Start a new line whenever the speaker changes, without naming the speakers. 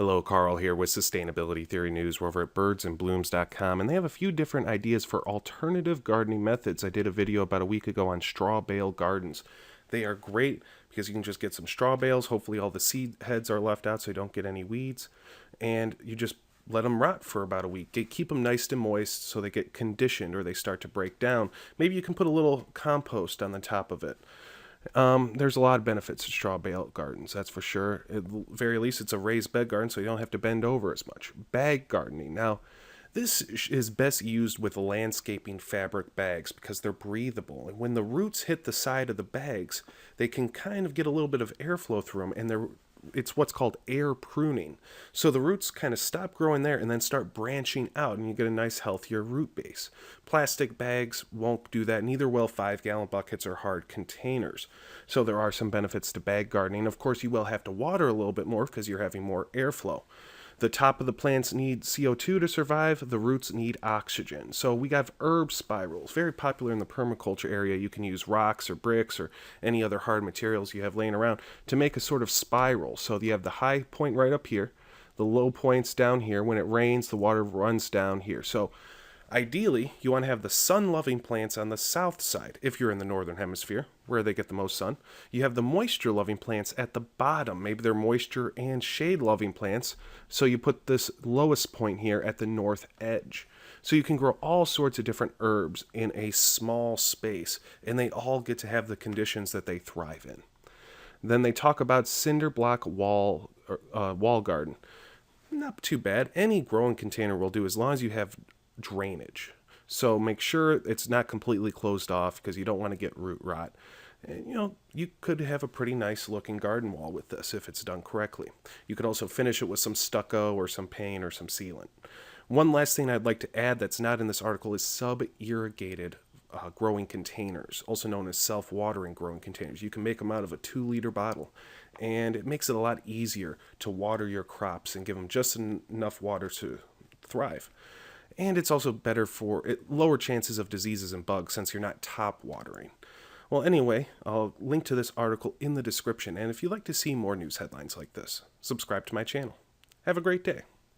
Hello, Carl here with Sustainability Theory News. We're over at birdsandblooms.com, and they have a few different ideas for alternative gardening methods. I did a video about a week ago on straw bale gardens. They are great because you can just get some straw bales. Hopefully all the seed heads are left out so you don't get any weeds. And you just let them rot for about a week. Keep them nice and moist so they get conditioned or they start to break down. Maybe you can put a little compost on the top of it. There's a lot of benefits to straw bale gardens, that's for sure. At the very least, it's a raised bed garden, so you don't have to bend over as much. Bag gardening. Now, this is best used with landscaping fabric bags because they're breathable. And when the roots hit the side of the bags, they can kind of get a little bit of airflow through them, and it's what's called air pruning. So the roots kind of stop growing there and then start branching out, and you get a nice, healthier root base. Plastic bags won't do that. Neither will 5-gallon buckets or hard containers. So there are some benefits to bag gardening. Of course, you will have to water a little bit more because you're having more airflow. The top of the plants need CO2 to survive. The roots need oxygen. So we have herb spirals, very popular in the permaculture area. You can use rocks or bricks or any other hard materials you have laying around to make a sort of spiral. So you have the high point right up here, the low points down here. When it rains, the water runs down here. So ideally, you want to have the sun-loving plants on the south side, if you're in the northern hemisphere, where they get the most sun. You have the moisture-loving plants at the bottom. Maybe they're moisture and shade-loving plants, so you put this lowest point here at the north edge. So you can grow all sorts of different herbs in a small space, and they all get to have the conditions that they thrive in. Then they talk about cinder block wall garden. Not too bad. Any growing container will do as long as you have drainage. So make sure it's not completely closed off because you don't want to get root rot. And, you could have a pretty nice looking garden wall with this if it's done correctly. You could also finish it with some stucco or some paint or some sealant. One last thing I'd like to add that's not in this article is sub-irrigated growing containers, also known as self-watering growing containers. You can make them out of a 2-liter bottle, and it makes it a lot easier to water your crops and give them just enough water to thrive. And it's also better for lower chances of diseases and bugs since you're not top watering. Well, anyway, I'll link to this article in the description. And if you'd like to see more news headlines like this, subscribe to my channel. Have a great day.